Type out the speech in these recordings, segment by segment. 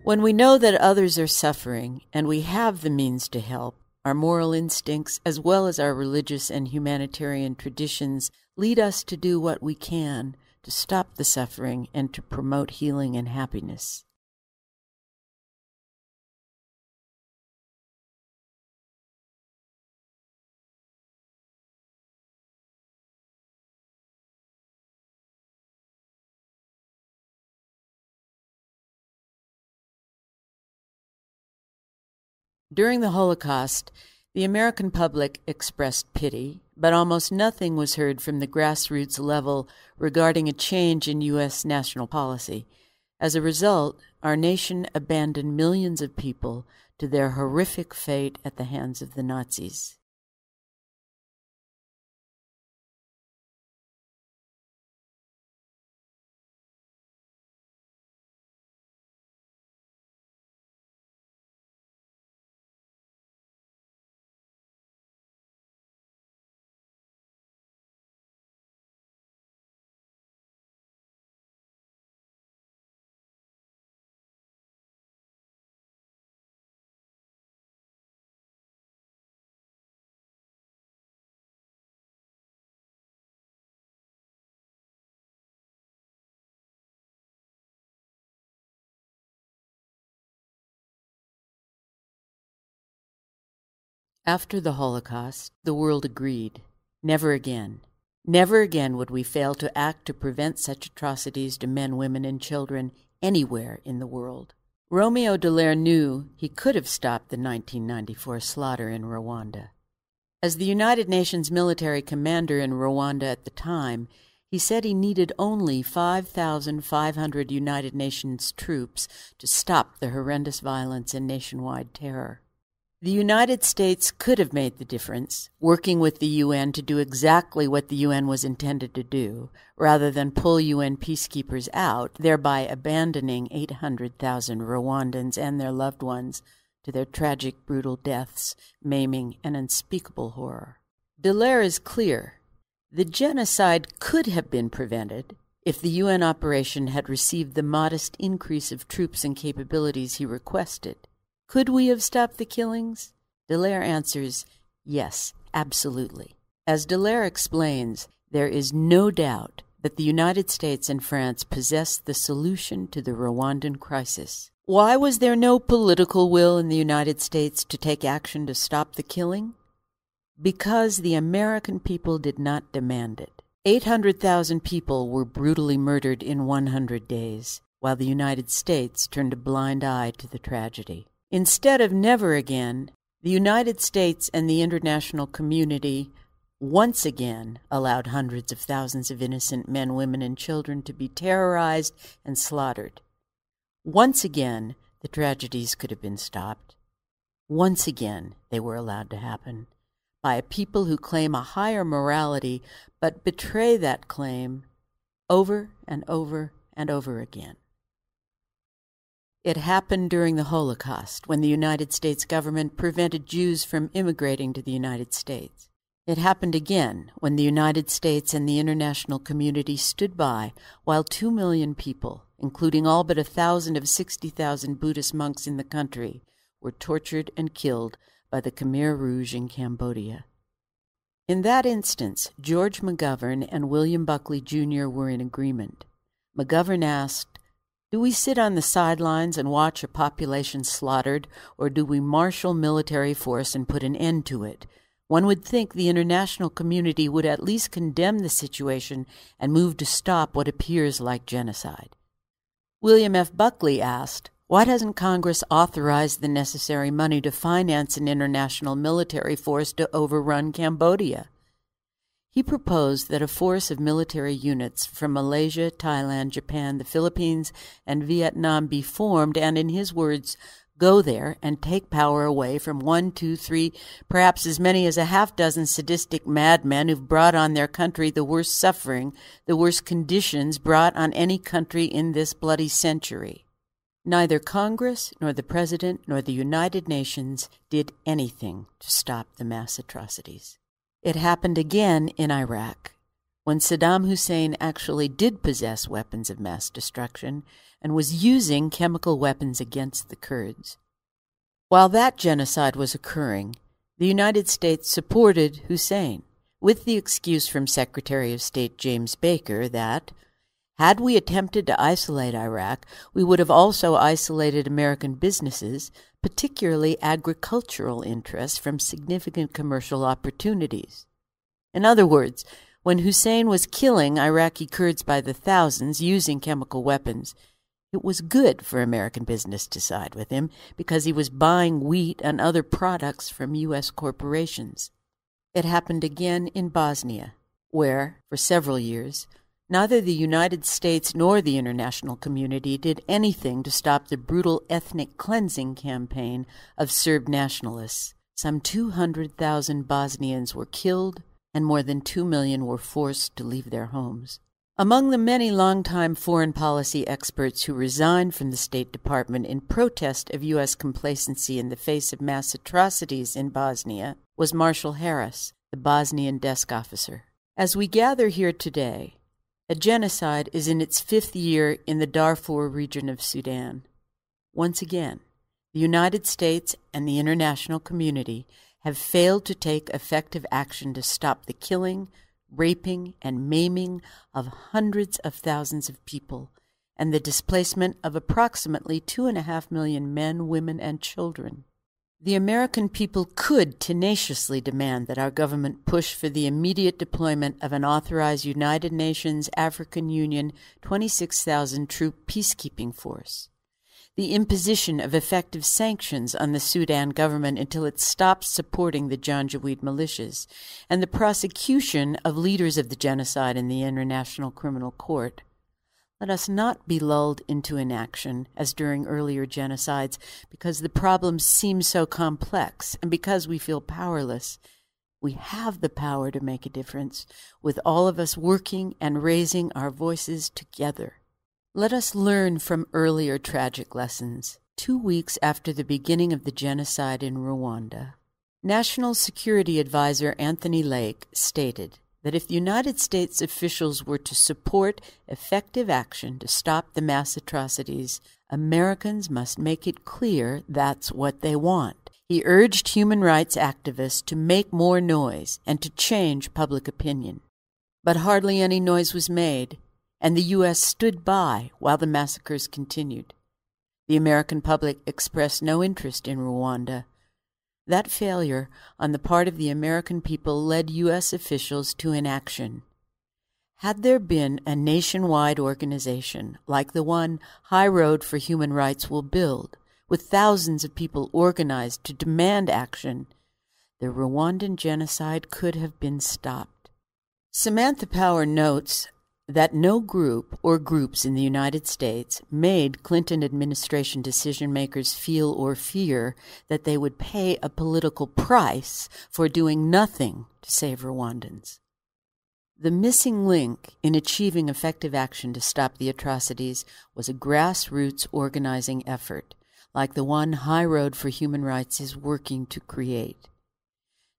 When we know that others are suffering and we have the means to help, our moral instincts, as well as our religious and humanitarian traditions, lead us to do what we can to stop the suffering and to promote healing and happiness. During the Holocaust, the American public expressed pity, but almost nothing was heard from the grassroots level regarding a change in U.S. national policy. As a result, our nation abandoned millions of people to their horrific fate at the hands of the Nazis. After the Holocaust, the world agreed. Never again. Never again would we fail to act to prevent such atrocities to men, women, and children anywhere in the world. Romeo Dallaire knew he could have stopped the 1994 slaughter in Rwanda. As the United Nations military commander in Rwanda at the time, he said he needed only 5,500 United Nations troops to stop the horrendous violence and nationwide terror. The United States could have made the difference, working with the UN to do exactly what the UN was intended to do, rather than pull UN peacekeepers out, thereby abandoning 800,000 Rwandans and their loved ones to their tragic, brutal deaths, maiming, and unspeakable horror. Dallaire is clear. The genocide could have been prevented if the UN operation had received the modest increase of troops and capabilities he requested. Could we have stopped the killings? Dallaire answers, yes, absolutely. As Dallaire explains, there is no doubt that the United States and France possessed the solution to the Rwandan crisis. Why was there no political will in the United States to take action to stop the killing? Because the American people did not demand it. 800,000 people were brutally murdered in 100 days, while the United States turned a blind eye to the tragedy. Instead of never again, the United States and the international community once again allowed hundreds of thousands of innocent men, women, and children to be terrorized and slaughtered. Once again, the tragedies could have been stopped. Once again, they were allowed to happen by a people who claim a higher morality but betray that claim over and over and over again. It happened during the Holocaust, when the United States government prevented Jews from immigrating to the United States. It happened again when the United States and the international community stood by while 2 million people, including all but 1,000 of 60,000 Buddhist monks in the country, were tortured and killed by the Khmer Rouge in Cambodia. In that instance, George McGovern and William Buckley Jr. were in agreement. McGovern asked, "Do we sit on the sidelines and watch a population slaughtered, or do we marshal military force and put an end to it? One would think the international community would at least condemn the situation and move to stop what appears like genocide." William F. Buckley asked, "Why doesn't Congress authorize the necessary money to finance an international military force to overrun Cambodia?" He proposed that a force of military units from Malaysia, Thailand, Japan, the Philippines, and Vietnam be formed and, in his words, go there and take power away from 1, 2, 3, perhaps as many as a half-dozen sadistic madmen who've brought on their country the worst suffering, the worst conditions brought on any country in this bloody century. Neither Congress, nor the President, nor the United Nations did anything to stop the mass atrocities. It happened again in Iraq. when Saddam Hussein actually did possess weapons of mass destruction and was using chemical weapons against the Kurds. While that genocide was occurring, the United States supported Hussein, with the excuse from Secretary of State James Baker that, had we attempted to isolate Iraq, we would have also isolated American businesses, particularly agricultural interests, from significant commercial opportunities. In other words, when Hussein was killing Iraqi Kurds by the thousands using chemical weapons, it was good for American business to side with him because he was buying wheat and other products from U.S. corporations. It happened again in Bosnia, where, for several years, neither the United States nor the international community did anything to stop the brutal ethnic cleansing campaign of Serb nationalists. Some 200,000 Bosnians were killed, and more than 2 million were forced to leave their homes. Among the many longtime foreign policy experts who resigned from the State Department in protest of U.S. complacency in the face of mass atrocities in Bosnia was Marshall Harris, the Bosnian desk officer. As we gather here today, a genocide is in its 5th year in the Darfur region of Sudan. Once again, the United States and the international community have failed to take effective action to stop the killing, raping, and maiming of hundreds of thousands of people and the displacement of approximately 2.5 million men, women, and children. The American people could tenaciously demand that our government push for the immediate deployment of an authorized United Nations African Union 26,000-troop peacekeeping force, the imposition of effective sanctions on the Sudan government until it stops supporting the Janjaweed militias, and the prosecution of leaders of the genocide in the International Criminal Court. Let us not be lulled into inaction, as during earlier genocides, because the problems seem so complex and because we feel powerless. We have the power to make a difference, with all of us working and raising our voices together. Let us learn from earlier tragic lessons. 2 weeks after the beginning of the genocide in Rwanda, National Security Advisor Anthony Lake stated that if the United States officials were to support effective action to stop the mass atrocities, Americans must make it clear that's what they want. He urged human rights activists to make more noise and to change public opinion. But hardly any noise was made, and the U.S. stood by while the massacres continued. The American public expressed no interest in Rwanda. That failure on the part of the American people led U.S. officials to inaction. Had there been a nationwide organization like the one High Road for Human Rights will build, with thousands of people organized to demand action, the Rwandan genocide could have been stopped. Samantha Power notes that no group or groups in the United States made Clinton administration decision-makers feel or fear that they would pay a political price for doing nothing to save Rwandans. The missing link in achieving effective action to stop the atrocities was a grassroots organizing effort, like the one High Road for Human Rights is working to create.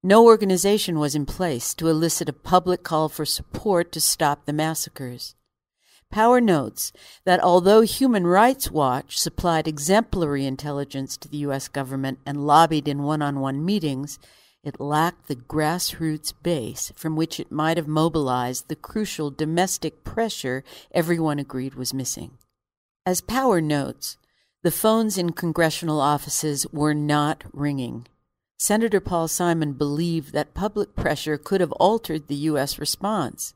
No organization was in place to elicit a public call for support to stop the massacres. Power notes that although Human Rights Watch supplied exemplary intelligence to the U.S. government and lobbied in one-on-one meetings, it lacked the grassroots base from which it might have mobilized the crucial domestic pressure everyone agreed was missing. As Power notes, the phones in congressional offices were not ringing. Senator Paul Simon believed that public pressure could have altered the U.S. response.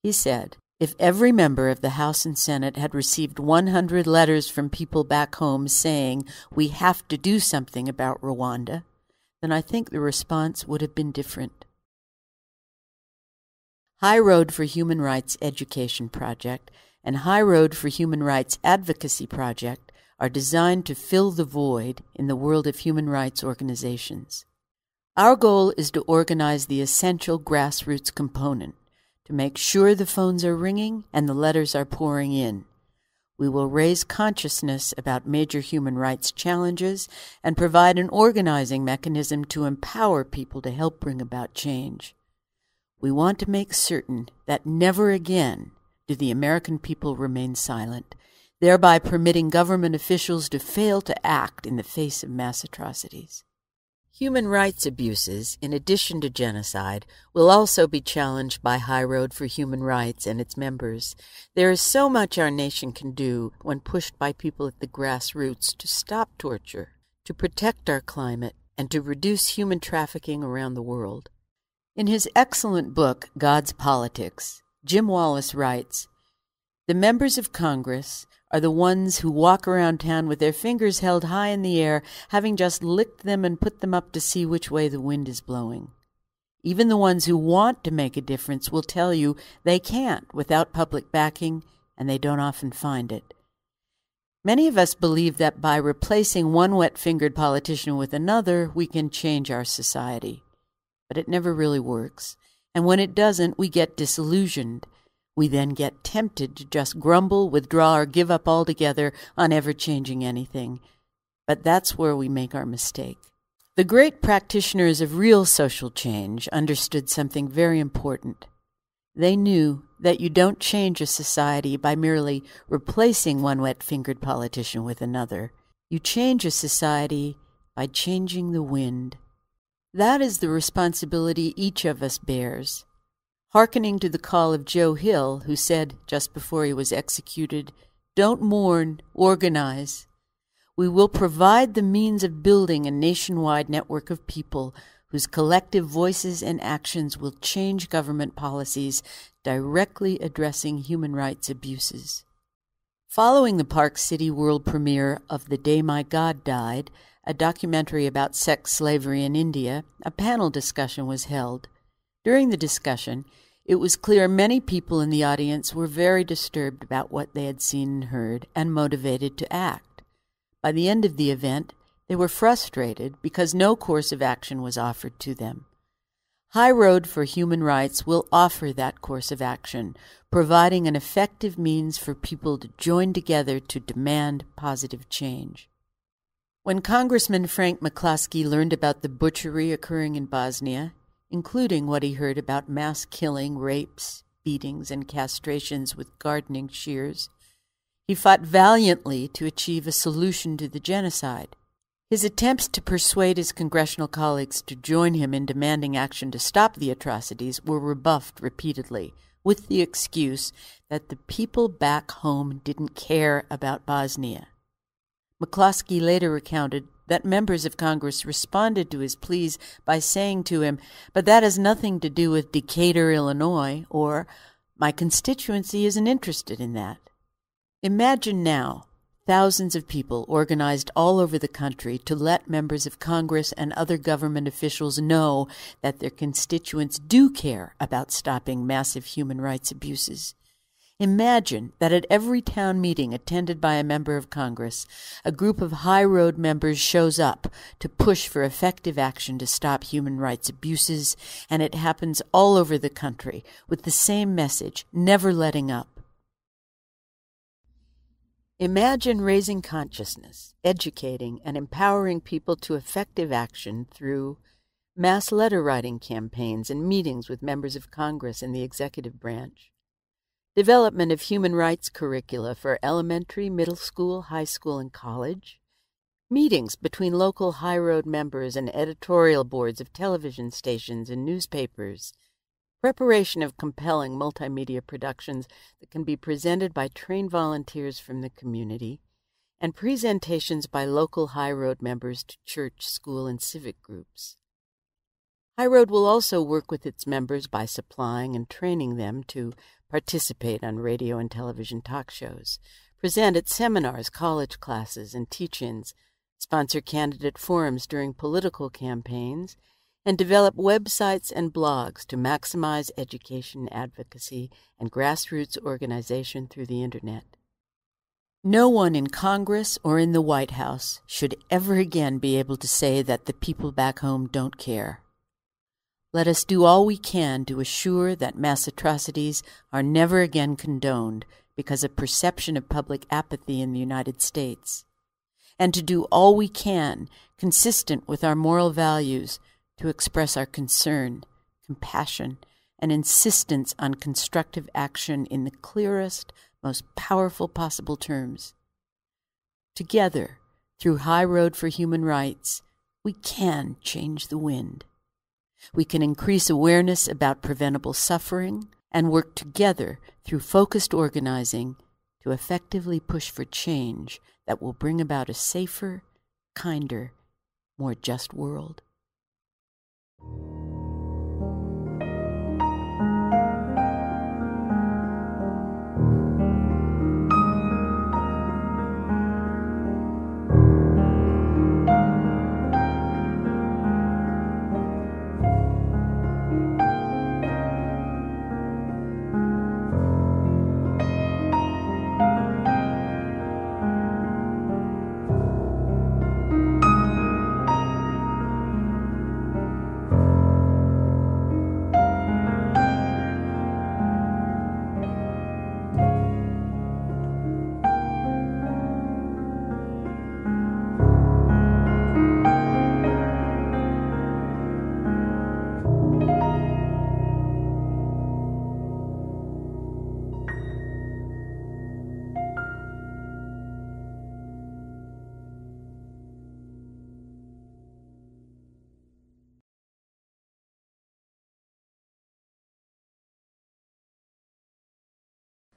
He said, "If every member of the House and Senate had received 100 letters from people back home saying, 'We have to do something about Rwanda,' then I think the response would have been different." High Road for Human Rights Education Project and High Road for Human Rights Advocacy Project are designed to fill the void in the world of human rights organizations. Our goal is to organize the essential grassroots component, to make sure the phones are ringing and the letters are pouring in. We will raise consciousness about major human rights challenges and provide an organizing mechanism to empower people to help bring about change. We want to make certain that never again do the American people remain silent, thereby permitting government officials to fail to act in the face of mass atrocities. Human rights abuses, in addition to genocide, will also be challenged by High Road for Human Rights and its members. There is so much our nation can do when pushed by people at the grassroots to stop torture, to protect our climate, and to reduce human trafficking around the world. In his excellent book, God's Politics, Jim Wallis writes, "The members of Congress are the ones who walk around town with their fingers held high in the air, having just licked them and put them up to see which way the wind is blowing. Even the ones who want to make a difference will tell you they can't without public backing, and they don't often find it. Many of us believe that by replacing one wet-fingered politician with another, we can change our society. But it never really works, and when it doesn't, we get disillusioned. We then get tempted to just grumble, withdraw, or give up altogether on ever changing anything. But that's where we make our mistake. The great practitioners of real social change understood something very important. They knew that you don't change a society by merely replacing one wet-fingered politician with another. You change a society by changing the wind. That is the responsibility each of us bears. Hearkening to the call of Joe Hill, who said just before he was executed, "Don't mourn, organize." We will provide the means of building a nationwide network of people whose collective voices and actions will change government policies directly addressing human rights abuses. Following the Park City world premiere of The Day My God Died, a documentary about sex slavery in India, a panel discussion was held. During the discussion, it was clear many people in the audience were very disturbed about what they had seen and heard, and motivated to act. By the end of the event, they were frustrated because no course of action was offered to them. High Road for Human Rights will offer that course of action, providing an effective means for people to join together to demand positive change. When Congressman Frank McCloskey learned about the butchery occurring in Bosnia, including what he heard about mass killing, rapes, beatings, and castrations with gardening shears, he fought valiantly to achieve a solution to the genocide. His attempts to persuade his congressional colleagues to join him in demanding action to stop the atrocities were rebuffed repeatedly, with the excuse that the people back home didn't care about Bosnia. McCloskey later recounted that members of Congress responded to his pleas by saying to him, "But that has nothing to do with Decatur, Illinois," or "My constituency isn't interested in that." Imagine now thousands of people organized all over the country to let members of Congress and other government officials know that their constituents do care about stopping massive human rights abuses. Imagine that at every town meeting attended by a member of Congress, a group of High Road members shows up to push for effective action to stop human rights abuses, and it happens all over the country with the same message, never letting up. Imagine raising consciousness, educating, and empowering people to effective action through mass letter-writing campaigns and meetings with members of Congress and the executive branch, development of human rights curricula for elementary, middle school, high school, and college, meetings between local High Road members and editorial boards of television stations and newspapers, preparation of compelling multimedia productions that can be presented by trained volunteers from the community, and presentations by local High Road members to church, school, and civic groups. High Road will also work with its members by supplying and training them to participate on radio and television talk shows, present at seminars, college classes, and teach-ins, sponsor candidate forums during political campaigns, and develop websites and blogs to maximize education, advocacy, and grassroots organization through the Internet. No one in Congress or in the White House should ever again be able to say that the people back home don't care. Let us do all we can to assure that mass atrocities are never again condoned because of perception of public apathy in the United States, and to do all we can, consistent with our moral values, to express our concern, compassion, an insistence on constructive action in the clearest, most powerful possible terms. Together, through High Road for Human Rights, we can change the wind. We can increase awareness about preventable suffering and work together through focused organizing to effectively push for change that will bring about a safer, kinder, more just world.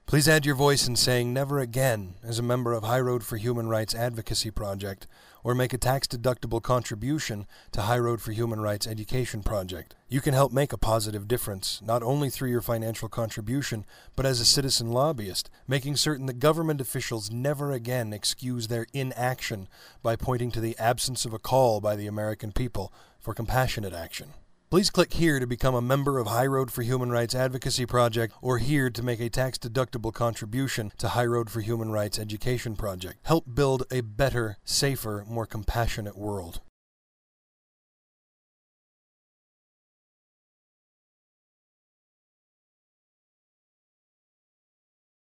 Please add your voice in saying "Never Again" as a member of High Road for Human Rights Advocacy Project, or make a tax-deductible contribution to High Road for Human Rights Education Project. You can help make a positive difference, not only through your financial contribution, but as a citizen lobbyist, making certain that government officials never again excuse their inaction by pointing to the absence of a call by the American people for compassionate action. Please click here to become a member of High Road for Human Rights Advocacy Project, or here to make a tax-deductible contribution to High Road for Human Rights Education Project. Help build a better, safer, more compassionate world.